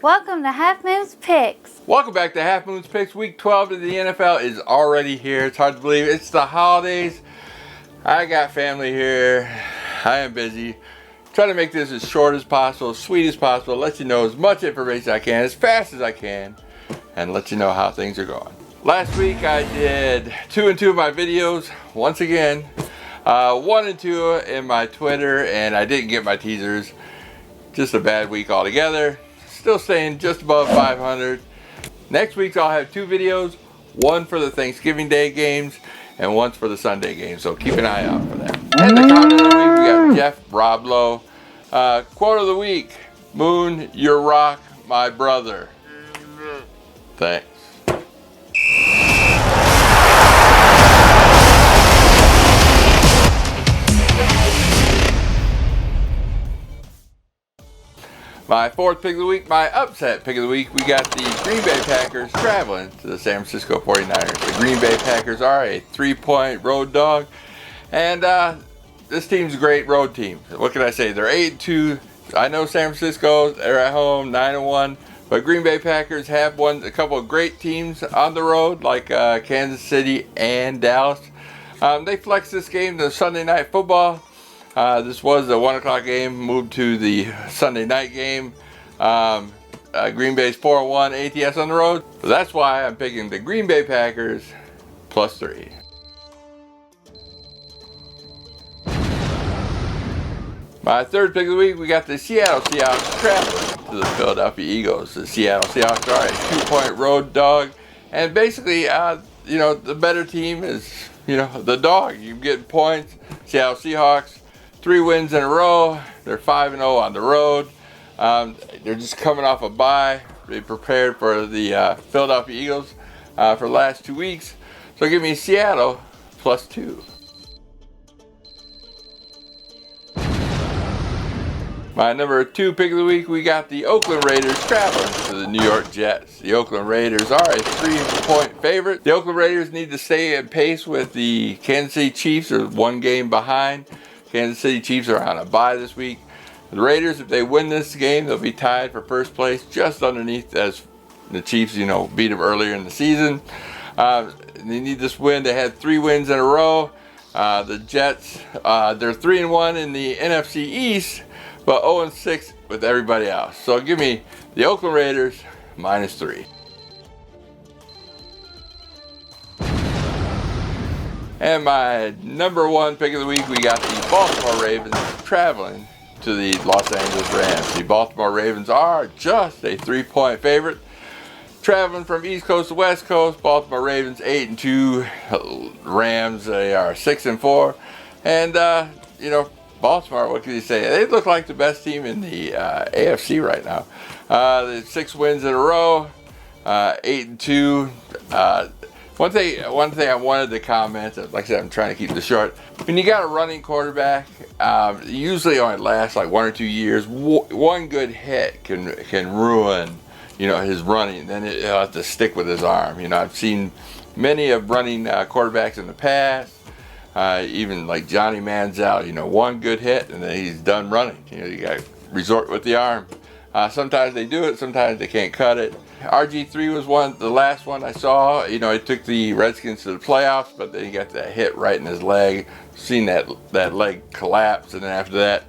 Welcome to Half Moon's Picks. Welcome back to Half Moon's Picks. Week 12 of the NFL is already here. It's hard to believe. It's the holidays. I got family here. I am busy. Trying to make this as short as possible, as sweet as possible, let you know as much information as I can, as fast as I can, and let you know how things are going. Last week I did 2 and 2 of my videos, once again. 1 and 2 in my Twitter, and I didn't get my teasers. Just a bad week altogether. Still staying just above 500. Next week I'll have 2 videos, one for the Thanksgiving Day games and one for the Sunday games, so keep an eye out for that. And the comment of the week, we got Jeff Roblow. Quote of the week, Moon, you rock, my brother. Thanks. My 4th pick of the week, my upset pick of the week, we got the Green Bay Packers traveling to the San Francisco 49ers. The Green Bay Packers are a 3-point road dog, and this team's a great road team. What can I say? They're 8-2. I know San Francisco, they're at home, 9-1, but Green Bay Packers have won a couple of great teams on the road, like Kansas City and Dallas. They flexed this game to Sunday Night Football. This was a 1 o'clock game, moved to the Sunday night game. Green Bay's 4-1 ATS on the road. So that's why I'm picking the Green Bay Packers +3. My 3rd pick of the week, we got the Seattle Seahawks traveling to the Philadelphia Eagles. The Seattle Seahawks are a 2-point road dog. And basically, the better team is, the dog. You get points. Seattle Seahawks, 3 wins in a row. They're 5-0 on the road. They're just coming off a bye. They prepared for the Philadelphia Eagles for the last 2 weeks. So give me Seattle +2. My number 2 pick of the week, we got the Oakland Raiders traveling to the New York Jets. The Oakland Raiders are a 3-point favorite. The Oakland Raiders need to stay at pace with the Kansas City Chiefs, are 1 game behind. Kansas City Chiefs are on a bye this week. The Raiders, if they win this game, they'll be tied for first place, just underneath as the Chiefs, beat them earlier in the season. They need this win. They had 3 wins in a row. The Jets, they're 3-1 in the NFC East, but 0-6 with everybody else. So give me the Oakland Raiders -3. And my number 1 pick of the week, we got the Baltimore Ravens traveling to the Los Angeles Rams. The Baltimore Ravens are just a 3-point favorite. Traveling from East Coast to West Coast, Baltimore Ravens 8-2, Rams, they are 6-4. And, Baltimore, what can you say? They look like the best team in the AFC right now. 6 wins in a row, 8-2. One thing I wanted to comment, like I said, I'm trying to keep this short. When you got a running quarterback, usually only lasts like 1 or 2 years. One good hit can ruin, his running. Then he'll have to stick with his arm. I've seen many of running quarterbacks in the past. Even like Johnny Manziel, 1 good hit and then he's done running. You got to resort with the arm. Sometimes they do it, sometimes they can't cut it. RG3 was the last one I saw. He took the Redskins to the playoffs, but then he got that hit right in his leg. Seen that leg collapse, and then after that,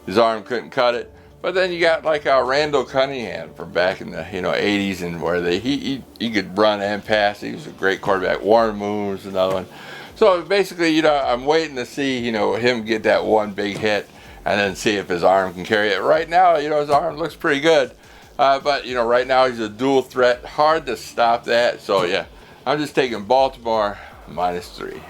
his arm couldn't cut it. But then you got like Randall Cunningham from back in the 80s, and where he could run and pass. He was a great quarterback. Warren Moon was another one. So basically, I'm waiting to see him get that 1 big hit, and then see if his arm can carry it. Right now, his arm looks pretty good. But, right now he's a dual threat. Hard to stop that. So, yeah, I'm just taking Baltimore -3.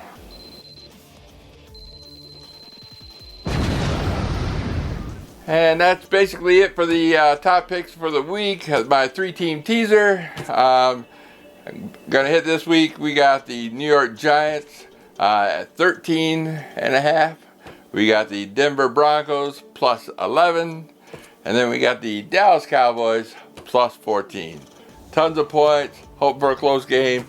And that's basically it for the top picks for the week. My 3-team teaser. I'm going to hit this week. We got the New York Giants at 13.5. We got the Denver Broncos +11. And then we got the Dallas Cowboys +14. Tons of points. Hope for a close game.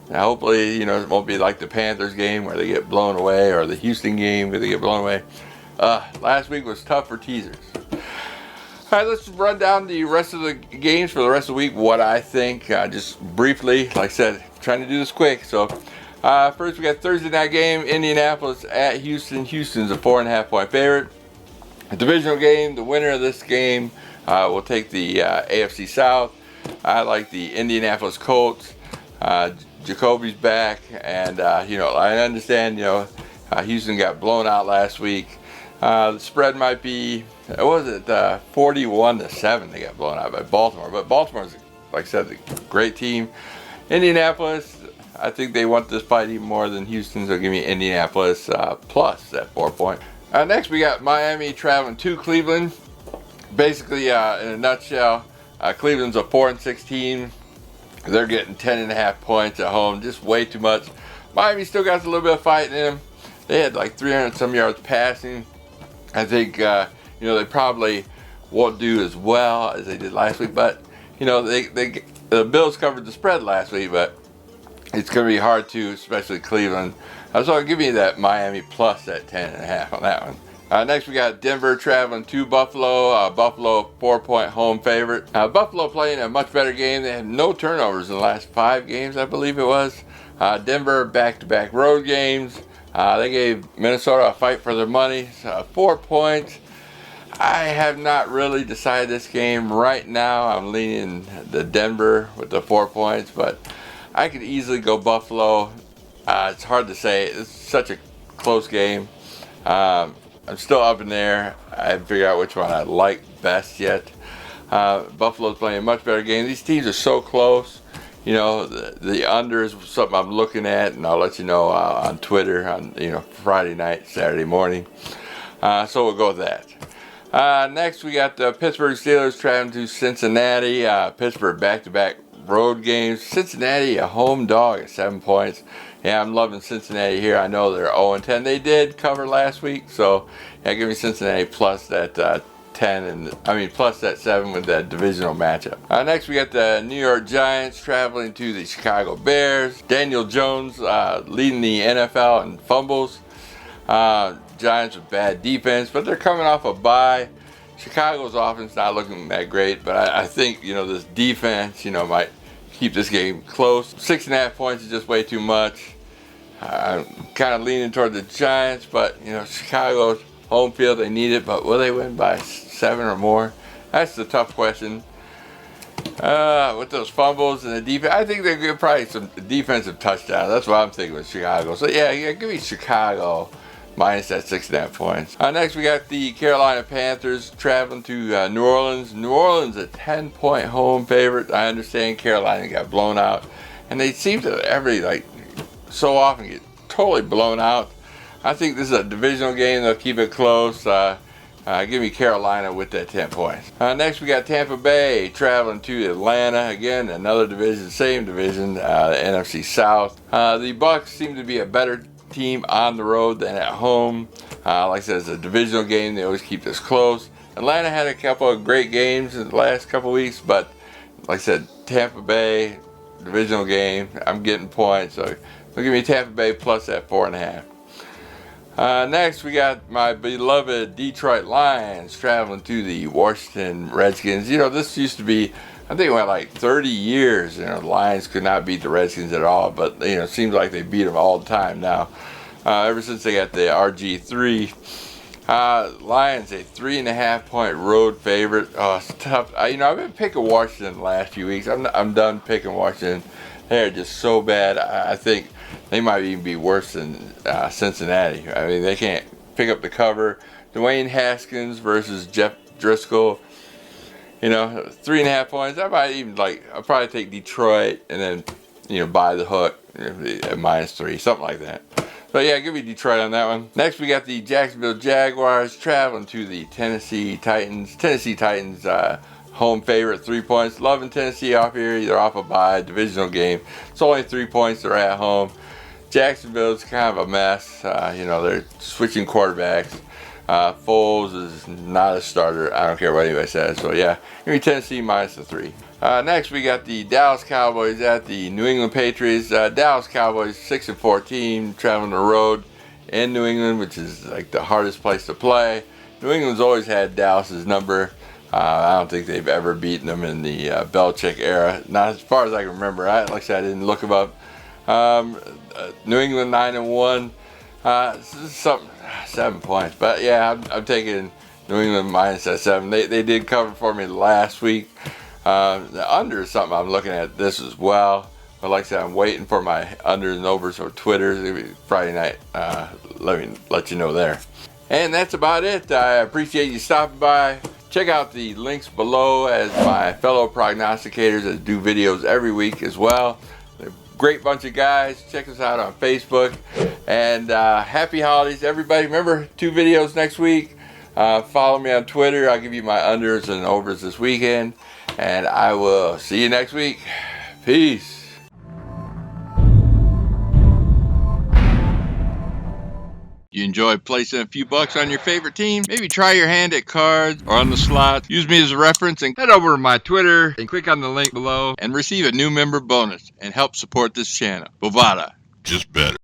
And hopefully, it won't be like the Panthers game where they get blown away, or the Houston game where they get blown away. Last week was tough for teasers. All right, let's run down the rest of the games for the rest of the week. What I think, just briefly, like I said, trying to do this quick. So, first we got Thursday night game, Indianapolis at Houston. Houston's a 4.5-point favorite. A divisional game. The winner of this game will take the AFC South. I like the Indianapolis Colts. Jacoby's back, and I understand. Houston got blown out last week. The spread might be, what was it, 41-7 they got blown out by Baltimore. But Baltimore's, like I said, a great team. Indianapolis, I think they want this fight even more than Houston, so give me Indianapolis plus that 4 point. Next we got Miami traveling to Cleveland. Basically, in a nutshell, Cleveland's a 4-6 team. They're getting 10.5 points at home, just way too much. Miami still got a little bit of fight in them. They had like 300 some yards passing. I think they probably won't do as well as they did last week, but the Bills covered the spread last week, but it's going to be hard to, especially Cleveland. So I'll give you that Miami plus that 10.5 on that one. Next we got Denver traveling to Buffalo. Buffalo 4-point home favorite. Buffalo playing a much better game. They had no turnovers in the last 5 games, I believe it was. Denver back-to-back road games. They gave Minnesota a fight for their money. 4 points. I have not really decided this game right now. I'm leaning the Denver with the 4 points, but I could easily go Buffalo. It's hard to say. It's such a close game. I'm still up in there. I haven't figured out which one I like best yet. Buffalo's playing a much better game. These teams are so close. The under is something I'm looking at, and I'll let you know on Twitter on Friday night, Saturday morning. So we'll go with that. Next we got the Pittsburgh Steelers traveling to Cincinnati. Pittsburgh back-to-back road games. Cincinnati a home dog at 7 points. Yeah, I'm loving Cincinnati here. I know they're 0-10. They did cover last week, so yeah, give me Cincinnati plus that 10 plus that 7 with that divisional matchup. Next we got the New York Giants traveling to the Chicago Bears. Daniel Jones leading the NFL in fumbles. Giants with bad defense, but they're coming off a bye. Chicago's offense not looking that great, but I think this defense might keep this game close. 6.5 points is just way too much. I'm kind of leaning toward the Giants, but Chicago's home field, they need it, but will they win by 7 or more? That's the tough question. With those fumbles and the defense, I think they're good, probably some defensive touchdowns. That's what I'm thinking with Chicago. So yeah, give me Chicago minus that 6.5 points. Next we got the Carolina Panthers traveling to New Orleans. New Orleans a 10-point home favorite. I understand Carolina got blown out, and they seem to so often get totally blown out. I think this is a divisional game. They'll keep it close. Give me Carolina with that 10 points. Next, we got Tampa Bay traveling to Atlanta. Again, another division, same division, the NFC South. The Bucs seem to be a better team on the road than at home. Like I said, it's a divisional game. They always keep this close. Atlanta had a couple of great games in the last couple of weeks, but like I said, Tampa Bay, divisional game. I'm getting points, so give me Tampa Bay plus that 4.5. Next, we got my beloved Detroit Lions traveling to the Washington Redskins. This used to be, I think it went like 30 years. The Lions could not beat the Redskins at all, but it seems like they beat them all the time now. Ever since they got the RG3. Lions a 3.5-point road favorite. Oh, it's tough. I've been picking Washington the last few weeks. I'm done picking Washington. They're just so bad. I think they might even be worse than Cincinnati. They can't pick up the cover. Dwayne Haskins versus Jeff Driscoll. 3.5 points. I might even I'll probably take Detroit and then buy the hook at -3, something like that. So yeah, give me Detroit on that one. Next, we got the Jacksonville Jaguars traveling to the Tennessee Titans. Tennessee Titans home favorite, 3 points. Loving Tennessee off here. They're off a bye, divisional game. It's only 3 points. They're at home. Jacksonville's kind of a mess. They're switching quarterbacks. Foles is not a starter. I don't care what anybody says. So yeah, give me Tennessee minus the 3. Next, we got the Dallas Cowboys at the New England Patriots. Dallas Cowboys 6-14, traveling the road in New England, which is like the hardest place to play. New England's always had Dallas's number. I don't think they've ever beaten them in the Belichick era. Not as far as I can remember. Like I said, I didn't look them up. New England 9-1. Something 7 points. But yeah, I'm taking New England minus that 7. They did cover for me last week. The under is something I'm looking at this as well. But like I said, I'm waiting for my unders and overs on Twitter. Friday night. Let you know there. And that's about it. I appreciate you stopping by. Check out the links below as my fellow prognosticators that do videos every week as well. They're a great bunch of guys. Check us out on Facebook. And happy holidays, everybody. Remember, 2 videos next week. Follow me on Twitter. I'll give you my unders and overs this weekend. And I will see you next week. Peace. You enjoy placing a few bucks on your favorite team? Maybe try your hand at cards or on the slot. Use me as a reference and head over to my Twitter and click on the link below and receive a new member bonus and help support this channel. Bovada, just better.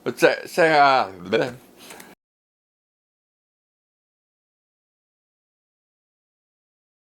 What's that? Say,